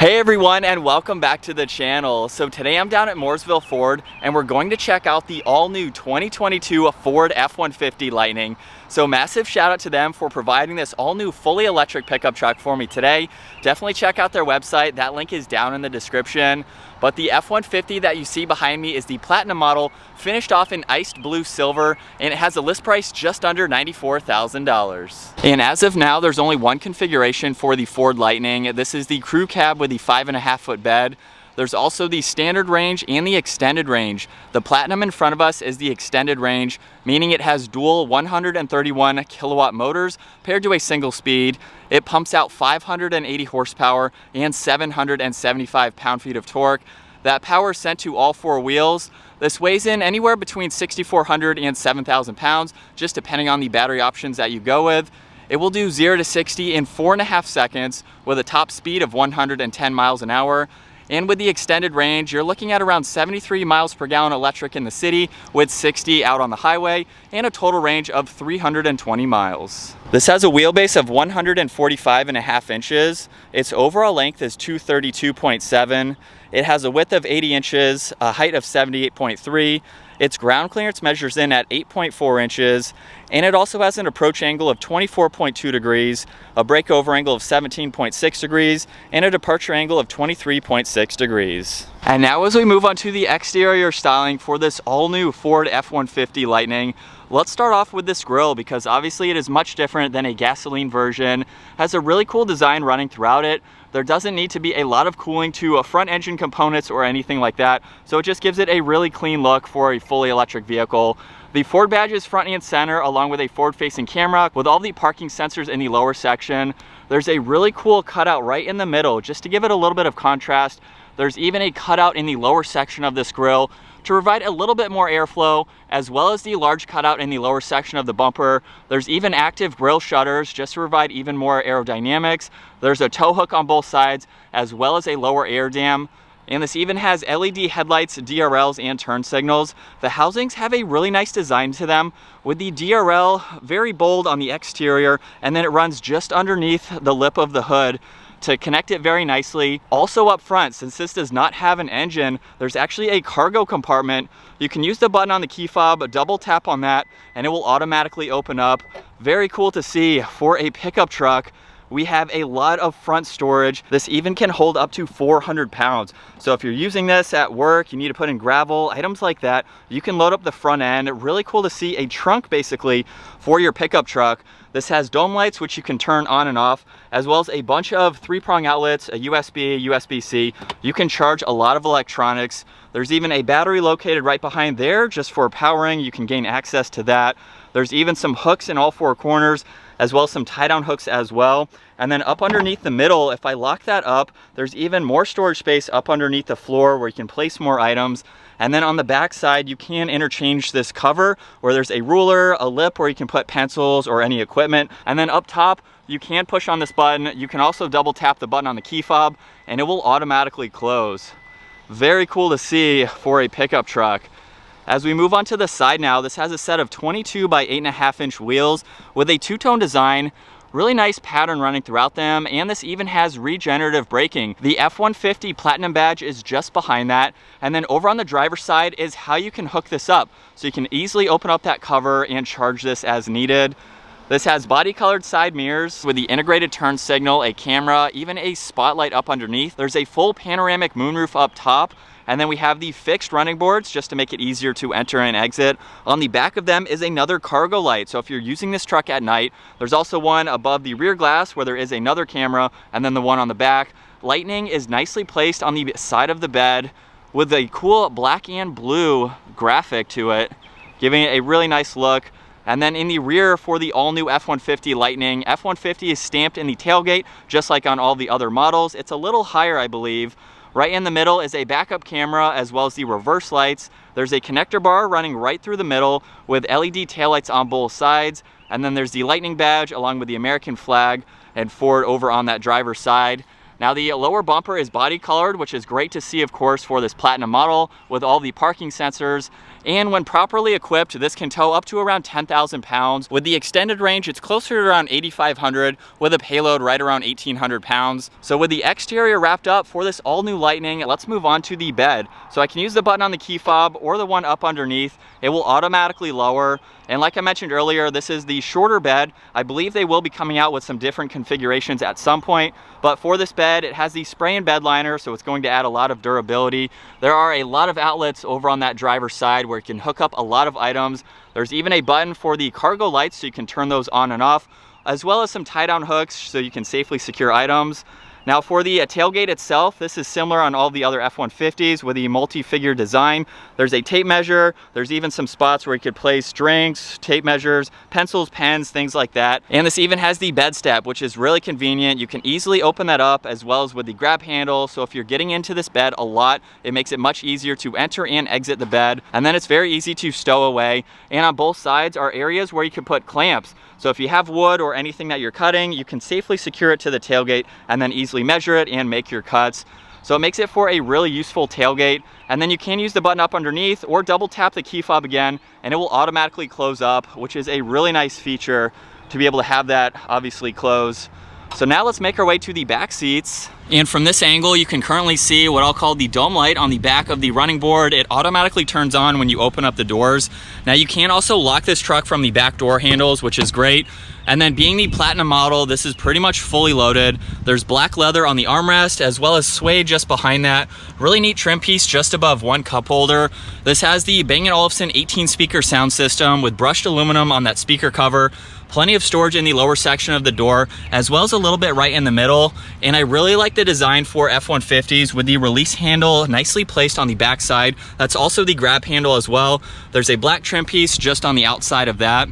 Hey everyone, and welcome back to the channel. So today I'm down at Mooresville Ford and we're going to check out the all-new 2022 Ford F150 Lightning. So massive shout out to them for providing this all-new fully electric pickup truck for me today. Definitely check out their website. That link is down in the description. But the F150 that you see behind me is the Platinum model, finished off in iced blue silver, and it has a list price just under $94,000. And as of now, there's only one configuration for the Ford Lightning. This is the crew cab with the 5.5-foot bed. There's also the standard range and the extended range. The Platinum in front of us is the extended range, meaning it has dual 131 kilowatt motors paired to a single speed. It pumps out 580 horsepower and 775 pound-feet of torque. That power is sent to all four wheels. This weighs in anywhere between 6,400 and 7,000 pounds, just depending on the battery options that you go with. It will do 0 to 60 in 4.5 seconds with a top speed of 110 miles an hour. And with the extended range, you're looking at around 73 miles per gallon electric in the city with 60 out on the highway and a total range of 320 miles. This has a wheelbase of 145.5 inches. Its overall length is 232.7. It has a width of 80 inches, a height of 78.3. Its ground clearance measures in at 8.4 inches, and it also has an approach angle of 24.2 degrees, a breakover angle of 17.6 degrees, and a departure angle of 23.6 degrees. And now as we move on to the exterior styling for this all-new Ford F-150 Lightning, let's start off with this grille because obviously it is much different than a gasoline version. It has a really cool design running throughout it. There doesn't need to be a lot of cooling to front engine components or anything like that, so it just gives it a really clean look for a fully electric vehicle. The Ford badge is front and center along with a forward-facing camera with all the parking sensors in the lower section. There's a really cool cutout right in the middle just to give it a little bit of contrast. There's even a cutout in the lower section of this grille to provide a little bit more airflow, as well as the large cutout in the lower section of the bumper. There's even active grille shutters just to provide even more aerodynamics. There's a tow hook on both sides, as well as a lower air dam. And this even has LED headlights, DRLs, and turn signals. The housings have a really nice design to them, with the DRL very bold on the exterior, and then it runs just underneath the lip of the hood to connect it very nicely. Also up front, since this does not have an engine, there's actually a cargo compartment. You can use the button on the key fob, double tap on that, and it will automatically open up. Very cool to see for a pickup truck. We have a lot of front storage. This even can hold up to 400 pounds. So if you're using this at work, you need to put in gravel, items like that, you can load up the front end. Really cool to see a trunk basically for your pickup truck. This has dome lights, which you can turn on and off, as well as a bunch of 3-prong outlets, a USB, USB-C. You can charge a lot of electronics. There's even a battery located right behind there just for powering. You can gain access to that. There's even some hooks in all four corners, as well as some tie-down hooks as well. And then up underneath the middle, if I lock that up, there's even more storage space up underneath the floor where you can place more items. And then on the back side, you can interchange this cover where there's a ruler, a lip where you can put pencils or any equipment. And then up top, you can push on this button. You can also double tap the button on the key fob and it will automatically close. Very cool to see for a pickup truck. As we move on to the side now, this has a set of 22 by 8.5-inch wheels with a two-tone design. Really nice pattern running throughout them, and this even has regenerative braking. The F-150 Platinum badge is just behind that, and then over on the driver's side is how you can hook this up. So you can easily open up that cover and charge this as needed. This has body-colored side mirrors with the integrated turn signal, a camera, even a spotlight up underneath. There's a full panoramic moonroof up top. And then we have the fixed running boards just to make it easier to enter and exit. On the back of them is another cargo light. So if you're using this truck at night, there's also one above the rear glass where there is another camera, and then the one on the back. Lightning is nicely placed on the side of the bed with a cool black and blue graphic to it, giving it a really nice look. And then in the rear for the all-new F-150 Lightning, F-150 is stamped in the tailgate, just like on all the other models. It's a little higher, I believe. Right in the middle is a backup camera as well as the reverse lights. There's a connector bar running right through the middle with LED taillights on both sides. And then there's the Lightning badge along with the American flag and Ford over on that driver's side. Now the lower bumper is body colored, which is great to see, of course, for this Platinum model with all the parking sensors. And when properly equipped, this can tow up to around 10,000 pounds. With the extended range, it's closer to around 8,500 with a payload right around 1,800 pounds. So with the exterior wrapped up for this all new Lightning, let's move on to the bed. So I can use the button on the key fob or the one up underneath. It will automatically lower. And like I mentioned earlier, this is the shorter bed. I believe they will be coming out with some different configurations at some point. But for this bed, it has the spray and bed liner, so it's going to add a lot of durability. There are a lot of outlets over on that driver's side where you can hook up a lot of items. There's even a button for the cargo lights, so you can turn those on and off, as well as some tie-down hooks so you can safely secure items. Now for the tailgate itself, this is similar on all the other F-150s with the multi-figure design. There's a tape measure. There's even some spots where you could place drinks, tape measures, pencils, pens, things like that. And this even has the bed step, which is really convenient. You can easily open that up as well as with the grab handle. So if you're getting into this bed a lot, it makes it much easier to enter and exit the bed. And then it's very easy to stow away. And on both sides are areas where you can put clamps. So if you have wood or anything that you're cutting, you can safely secure it to the tailgate and then easily measure it and make your cuts. So it makes it for a really useful tailgate. And then you can use the button up underneath or double tap the key fob again and it will automatically close up, which is a really nice feature to be able to have that obviously close. So now let's make our way to the back seats. And from this angle, you can currently see what I'll call the dome light on the back of the running board. It automatically turns on when you open up the doors. Now you can also lock this truck from the back door handles, which is great. And then being the Platinum model, this is pretty much fully loaded. There's black leather on the armrest as well as suede just behind that. Really neat trim piece just above one cup holder. This has the Bang & Olufsen 18 speaker sound system with brushed aluminum on that speaker cover. Plenty of storage in the lower section of the door, as well as a little bit right in the middle. And I really like the design for F-150s with the release handle nicely placed on the back side. That's also the grab handle as well. There's a black trim piece just on the outside of that.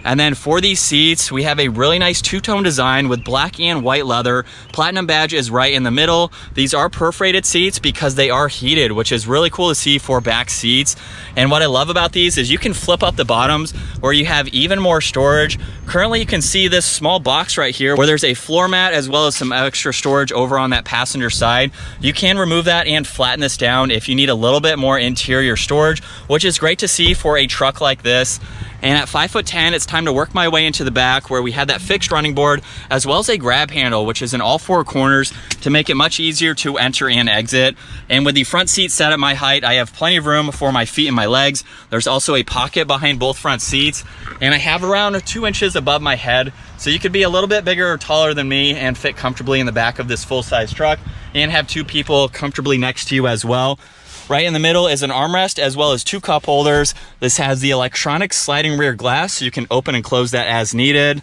And then for these seats, we have a really nice two-tone design with black and white leather. Platinum badge is right in the middle. These are perforated seats because they are heated, which is really cool to see for back seats. And what I love about these is you can flip up the bottoms where you have even more storage. Currently, you can see this small box right here where there's a floor mat as well as some extra storage over on that passenger side. You can remove that and flatten this down if you need a little bit more interior storage, which is great to see for a truck like this. And at 5'10", it's time to work my way into the back where we have that fixed running board as well as a grab handle, which is in all four corners to make it much easier to enter and exit. And with the front seat set at my height, I have plenty of room for my feet and my legs. There's also a pocket behind both front seats, and I have around 2 inches above my head. So you could be a little bit bigger or taller than me and fit comfortably in the back of this full-size truck and have two people comfortably next to you as well. Right in the middle is an armrest as well as two cup holders. This has the electronic sliding rear glass, so you can open and close that as needed.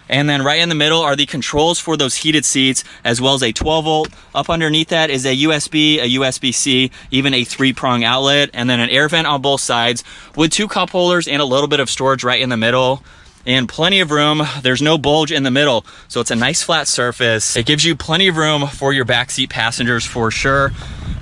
And then right in the middle are the controls for those heated seats, as well as a 12 volt. Up underneath that is a USB, a USB-C, even a 3-prong outlet, and then an air vent on both sides with two cup holders and a little bit of storage right in the middle. And plenty of room. There's no bulge in the middle, so it's a nice flat surface. It gives you plenty of room for your backseat passengers for sure.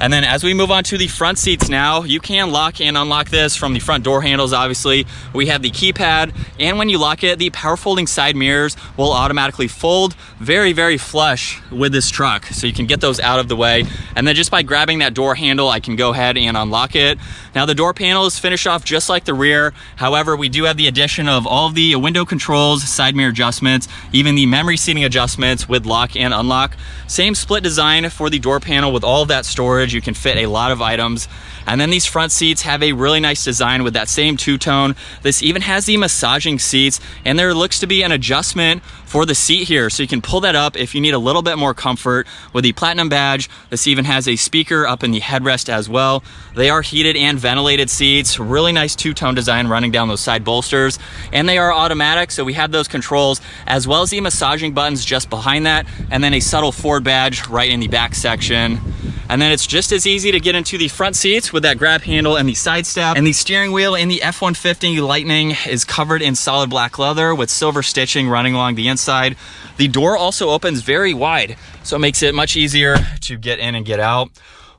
And then as we move on to the front seats now, you can lock and unlock this from the front door handles, obviously. We have the keypad, and when you lock it, the power folding side mirrors will automatically fold very, very flush with this truck. So you can get those out of the way. And then just by grabbing that door handle, I can go ahead and unlock it. Now the door panel is finished off just like the rear. However, we do have the addition of all of the window controls, side mirror adjustments, even the memory seating adjustments with lock and unlock. Same split design for the door panel with all of that storage. You can fit a lot of items. And then these front seats have a really nice design with that same two-tone. This even has the massaging seats, and there looks to be an adjustment for the seat here, so you can pull that up if you need a little bit more comfort. With the Platinum badge, this even has a speaker up in the headrest as well. They are heated and ventilated seats. Really nice two-tone design running down those side bolsters, and they are automatic, so we have those controls as well as the massaging buttons just behind that, and then a subtle Ford badge right in the back section. And then it's just as easy to get into the front seats with that grab handle and the side step. And the steering wheel in the F-150 Lightning is covered in solid black leather with silver stitching running along the inside. The door also opens very wide, so it makes it much easier to get in and get out.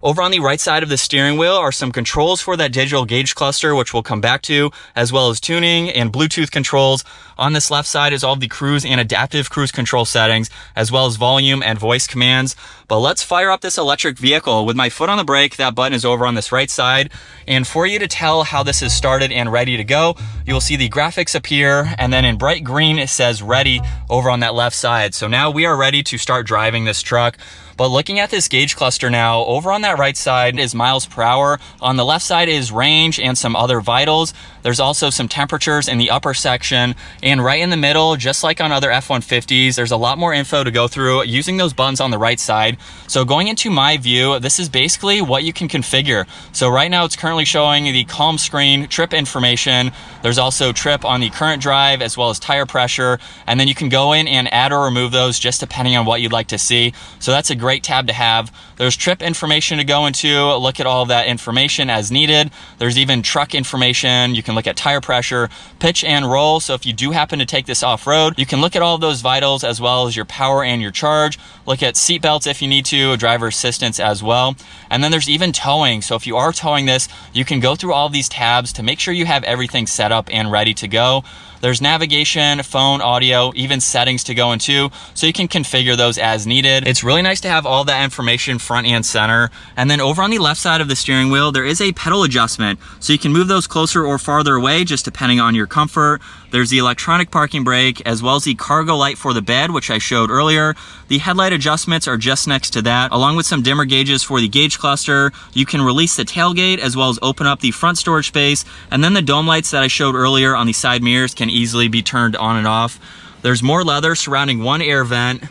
Over on the right side of the steering wheel are some controls for that digital gauge cluster, which we'll come back to, as well as tuning and Bluetooth controls. On this left side is all of the cruise and adaptive cruise control settings, as well as volume and voice commands. But let's fire up this electric vehicle. With my foot on the brake, that button is over on this right side. And for you to tell how this is started and ready to go, you'll see the graphics appear, and then in bright green, it says ready over on that left side. So now we are ready to start driving this truck. But looking at this gauge cluster now, over on that right side is miles per hour. On the left side is range and some other vitals. There's also some temperatures in the upper section. And right in the middle, just like on other F-150s, there's a lot more info to go through using those buttons on the right side. So going into my view, this is basically what you can configure. So right now it's currently showing the calm screen, trip information. There's also trip on the current drive as well as tire pressure. And then you can go in and add or remove those just depending on what you'd like to see. So that's a great tab to have. There's trip information to go into, look at all of that information as needed. There's even truck information. You can look at tire pressure, pitch and roll. So if you do happen to take this off-road, you can look at all of those vitals as well as your power and your charge. Look at seat belts if you need to, driver assistance as well. And then there's even towing. So if you are towing this, you can go through all of these tabs to make sure you have everything set up and ready to go. There's navigation, phone, audio, even settings to go into, so you can configure those as needed. It's really nice to have all that information front and center. And then over on the left side of the steering wheel, there is a pedal adjustment, so you can move those closer or farther away just depending on your comfort. There's the electronic parking brake, as well as the cargo light for the bed, which I showed earlier. The headlight adjustments are just next to that, along with some dimmer gauges for the gauge cluster. You can release the tailgate as well as open up the front storage space. And then the dome lights that I showed earlier on the side mirrors can easily be turned on and off. There's more leather surrounding one air vent.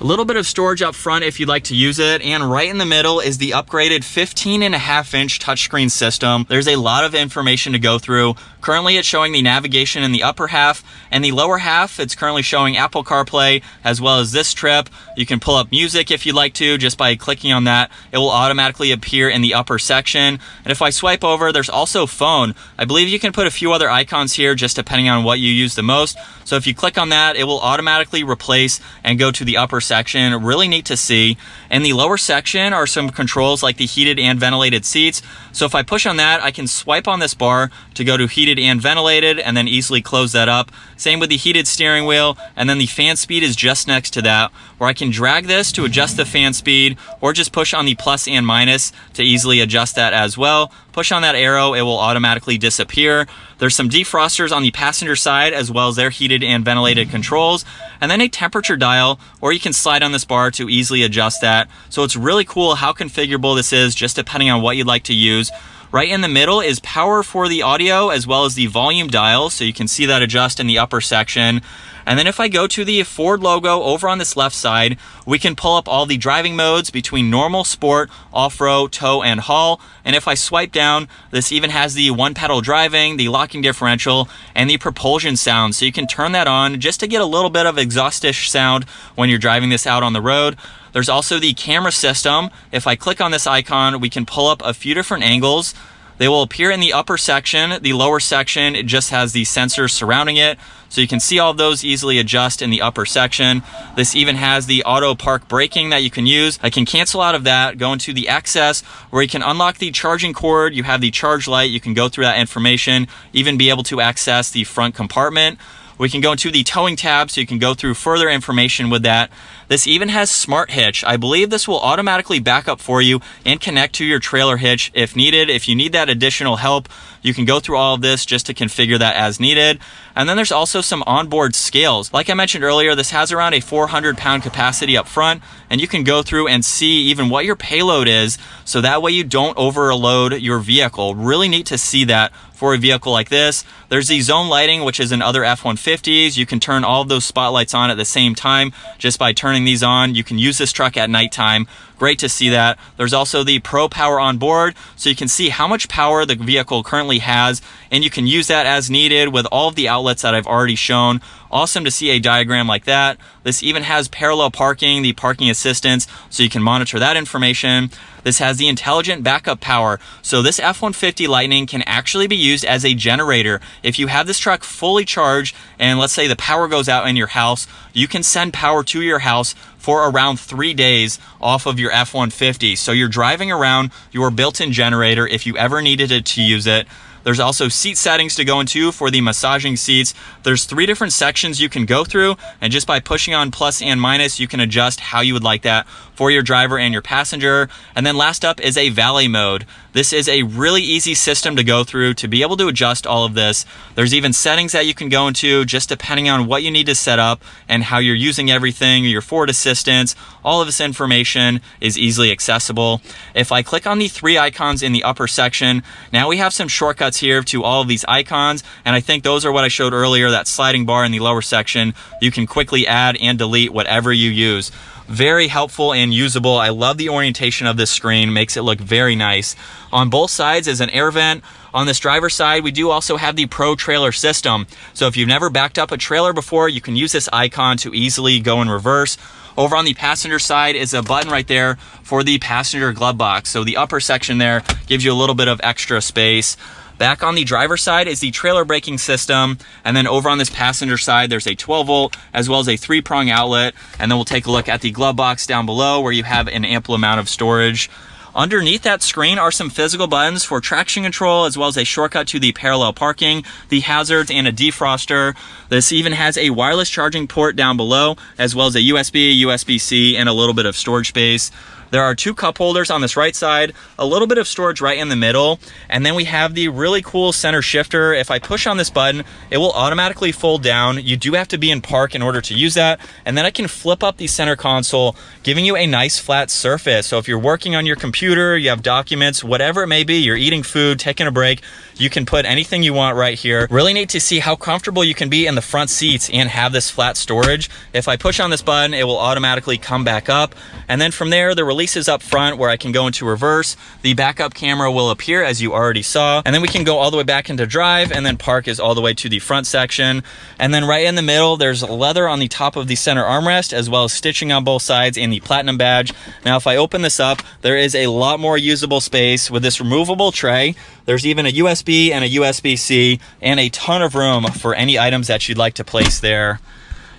A little bit of storage up front if you'd like to use it, and right in the middle is the upgraded 15.5-inch touchscreen system. There's a lot of information to go through. Currently it's showing the navigation in the upper half, and the lower half it's currently showing Apple CarPlay as well as this trip. You can pull up music if you'd like to just by clicking on that. It will automatically appear in the upper section. And if I swipe over, there's also phone. I believe you can put a few other icons here just depending on what you use the most. So if you click on that, it will automatically replace and go to the upper section. Really neat to see. In the lower section are some controls like the heated and ventilated seats. So if I push on that, I can swipe on this bar to go to heated and ventilated and then easily close that up. Same with the heated steering wheel, and then the fan speed is just next to that, where I can drag this to adjust the fan speed or just push on the plus and minus to easily adjust that as well. Push on that arrow, it will automatically disappear. There's some defrosters on the passenger side as well as their heated and ventilated controls, and then a temperature dial, or you can slide on this bar to easily adjust that. So it's really cool how configurable this is just depending on what you'd like to use. Right in the middle is power for the audio as well as the volume dial, so you can see that adjust in the upper section. And then if I go to the Ford logo over on this left side, we can pull up all the driving modes between normal, sport, off-road, tow, and haul. And if I swipe down, this even has the one-pedal driving, the locking differential, and the propulsion sound. So you can turn that on just to get a little bit of exhaustish sound when you're driving this out on the road. There's also the camera system. If I click on this icon, we can pull up a few different angles. They will appear in the upper section. The lower section, it just has the sensors surrounding it. So you can see all of those easily adjust in the upper section. This even has the auto park braking that you can use. I can cancel out of that, go into the access where you can unlock the charging cord. You have the charge light. You can go through that information, even be able to access the front compartment. We can go into the towing tab so you can go through further information with that. This even has Smart Hitch. I believe this will automatically back up for you and connect to your trailer hitch if needed. If you need that additional help, you can go through all of this just to configure that as needed. And then there's also some onboard scales. Like I mentioned earlier, this has around a 400-pound capacity up front, and you can go through and see even what your payload is, so that way you don't overload your vehicle. Really neat to see that for a vehicle like this. There's the zone lighting, which is in other F-150s. You can turn all of those spotlights on at the same time just by turning these on. You can use this truck at nighttime. Great to see that. There's also the Pro Power on board, so you can see how much power the vehicle currently has, and you can use that as needed with all of the outlets that I've already shown. Awesome to see a diagram like that. This even has parallel parking, the parking assistance, so you can monitor that information. This has the intelligent backup power. So this F-150 Lightning can actually be used as a generator. if you have this truck fully charged and let's say the power goes out in your house, you can send power to your house for around 3 days off of your F-150. So you're driving around your built-in generator if you ever needed it to use it. There's also seat settings to go into for the massaging seats. There's 3 different sections you can go through, and just by pushing on plus and minus, you can adjust how you would like that for your driver and your passenger. And then last up is a valet mode. This is a really easy system to go through to be able to adjust all of this. There's even settings that you can go into just depending on what you need to set up and how you're using everything, your Ford assistance. All of this information is easily accessible. If I click on the 3 icons in the upper section, now we have some shortcuts here to all of these icons, and I think those are what I showed earlier, that sliding bar in the lower section. You can quickly add and delete whatever you use. Very helpful and usable. I love the orientation of this screen, makes it look very nice. On both sides is an air vent. On this driver's side, we do also have the Pro Trailer system. So if you've never backed up a trailer before, you can use this icon to easily go in reverse. Over on the passenger side is a button right there for the passenger glove box. So the upper section there gives you a little bit of extra space. Back on the driver's side is the trailer braking system. And then over on this passenger side, there's a 12 volt as well as a 3-prong outlet. And then we'll take a look at the glove box down below where you have an ample amount of storage. Underneath that screen are some physical buttons for traction control as well as a shortcut to the parallel parking, the hazards, and a defroster. This even has a wireless charging port down below as well as a USB, USB-C, and a little bit of storage space. There are 2 cup holders on this right side, a little bit of storage right in the middle, and then we have the really cool center shifter. If I push on this button, it will automatically fold down. You do have to be in park in order to use that, and then I can flip up the center console, giving you a nice flat surface. So if you're working on your computer, you have documents, whatever it may be, you're eating food, taking a break, you can put anything you want right here. Really neat to see how comfortable you can be in the front seats and have this flat storage. If I push on this button, it will automatically come back up, and then from there, the releases up front where I can go into reverse. The backup camera will appear as you already saw, and then we can go all the way back into drive, and then park is all the way to the front section. And then right in the middle, there's leather on the top of the center armrest as well as stitching on both sides and the Platinum badge. Now if I open this up, there is a lot more usable space with this removable tray. There's even a USB and a USB-C and a ton of room for any items that you'd like to place there.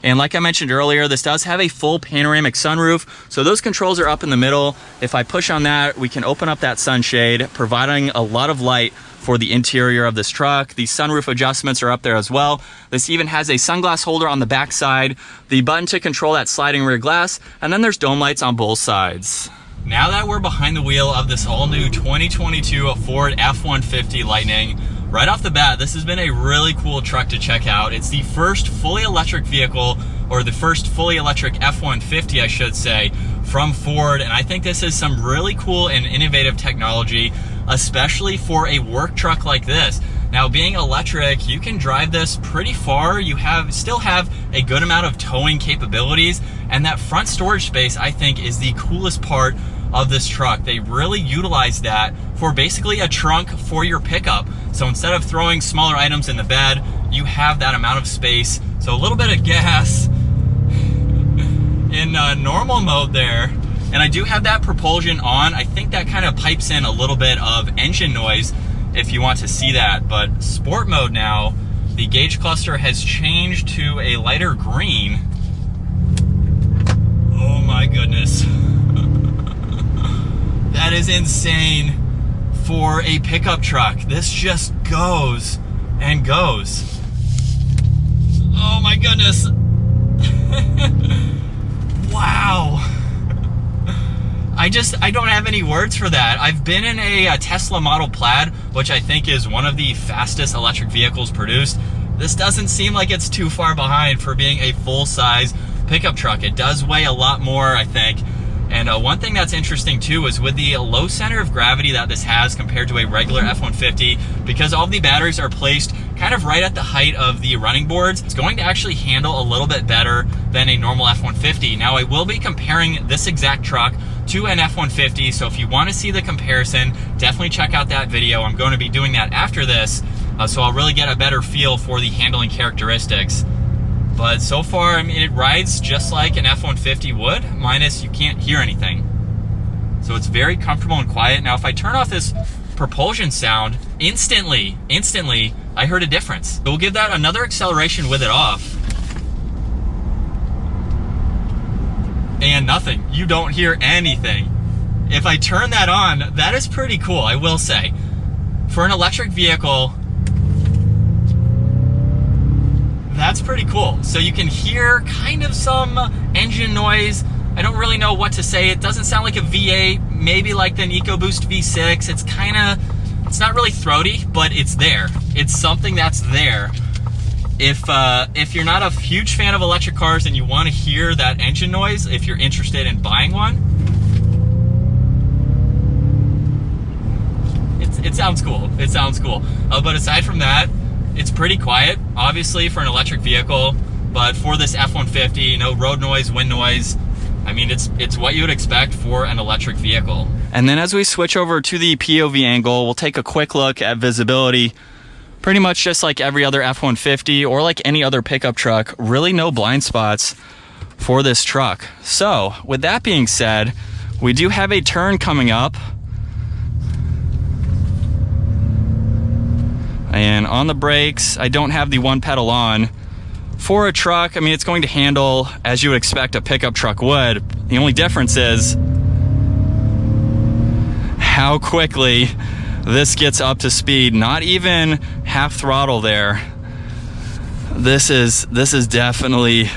And like I mentioned earlier, this does have a full panoramic sunroof, so those controls are up in the middle. If I push on that, we can open up that sunshade, providing a lot of light for the interior of this truck. The sunroof adjustments are up there as well. This even has a sunglass holder on the back side, the button to control that sliding rear glass, and then there's dome lights on both sides. Now that we're behind the wheel of this all-new 2022 Ford F-150 Lightning, right off the bat, this has been a really cool truck to check out. It's the first fully electric vehicle, or the first fully electric F-150, I should say, from Ford. And I think this is some really cool and innovative technology, especially for a work truck like this. Now, being electric, you can drive this pretty far. You still have a good amount of towing capabilities, and that front storage space, I think, is the coolest part of this truck. They really utilize that for basically a trunk for your pickup. So instead of throwing smaller items in the bed, you have that amount of space. So a little bit of gas in normal mode there. And I do have that propulsion on. I think that kind of pipes in a little bit of engine noise if you want to see that. But sport mode now, the gauge cluster has changed to a lighter green. Oh my goodness. That is insane for a pickup truck. This just goes and goes. Oh my goodness. Wow. I don't have any words for that. I've been in a Tesla Model Plaid, which I think is one of the fastest electric vehicles produced. This doesn't seem like it's too far behind for being a full-size pickup truck. It does weigh a lot more, I think. And one thing that's interesting too is with the low center of gravity that this has compared to a regular F-150, because all of the batteries are placed kind of right at the height of the running boards, it's going to actually handle a little bit better than a normal F-150. Now, I will be comparing this exact truck to an F-150, so if you want to see the comparison, definitely check out that video. I'm going to be doing that after this, so I'll really get a better feel for the handling characteristics. But so far, I mean, it rides just like an F-150 would, minus you can't hear anything. So it's very comfortable and quiet. Now, if I turn off this propulsion sound, instantly, I heard a difference. We'll give that another acceleration with it off. And nothing. You don't hear anything. If I turn that on, that is pretty cool, I will say. For an electric vehicle, that's pretty cool. So you can hear kind of some engine noise. I don't really know what to say. It doesn't sound like a V8, maybe like an EcoBoost V6. It's not really throaty, but it's there. It's something that's there. If you're not a huge fan of electric cars and you want to hear that engine noise, if you're interested in buying one, it sounds cool. It sounds cool. But aside from that, it's pretty quiet, obviously, for an electric vehicle. But for this F-150, no road noise, wind noise. I mean, it's what you would expect for an electric vehicle. And then as we switch over to the POV angle, we'll take a quick look at visibility. Pretty much just like every other F-150 or like any other pickup truck, really no blind spots for this truck. So with that being said, we do have a turn coming up. And on the brakes, I don't have the one pedal on. For a truck, I mean, it's going to handle as you would expect a pickup truck would. The only difference is how quickly this gets up to speed. Not even half throttle there. This is definitely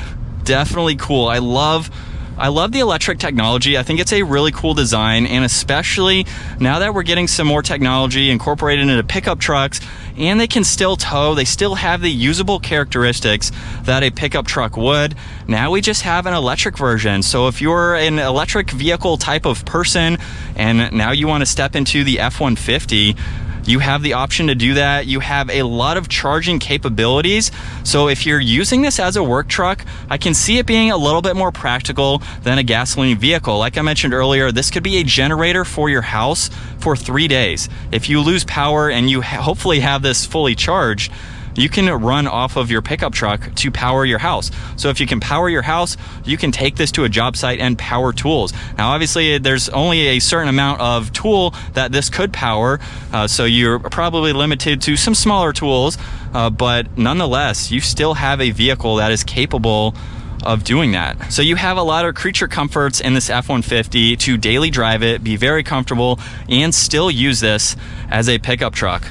cool. I love the electric technology. I think it's a really cool design, and especially now that we're getting some more technology incorporated into pickup trucks, and they can still tow, they still have the usable characteristics that a pickup truck would. Now we just have an electric version. So if you're an electric vehicle type of person and now you want to step into the F-150, you have the option to do that. You have a lot of charging capabilities. So if you're using this as a work truck, I can see it being a little bit more practical than a gasoline vehicle. Like I mentioned earlier, this could be a generator for your house for 3 days. If you lose power and you hopefully have this fully charged, you can run off of your pickup truck to power your house. So if you can power your house, you can take this to a job site and power tools. Now, obviously, there's only a certain amount of tool that this could power, so you're probably limited to some smaller tools, but nonetheless, you still have a vehicle that is capable of doing that. So you have a lot of creature comforts in this F-150 to daily drive it, be very comfortable, and still use this as a pickup truck.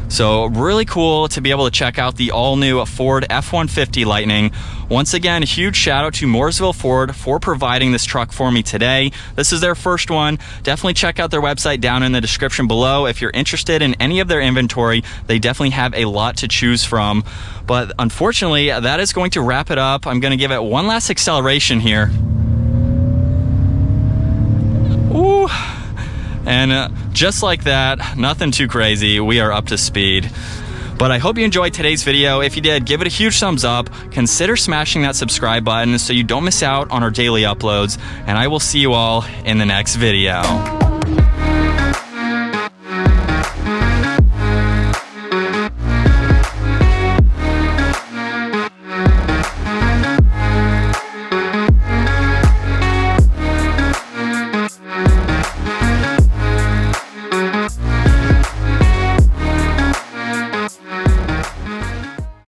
So really cool to be able to check out the all-new Ford F-150 Lightning. Once again, a huge shout out to Mooresville Ford for providing this truck for me today. This is their first one. Definitely check out their website down in the description below. If you're interested in any of their inventory, they definitely have a lot to choose from. But unfortunately, that is going to wrap it up. I'm going to give it one last acceleration here. Ooh. And just like that, nothing too crazy, we are up to speed. But I hope you enjoyed today's video. If you did, give it a huge thumbs up. Consider smashing that subscribe button so you don't miss out on our daily uploads. And I will see you all in the next video.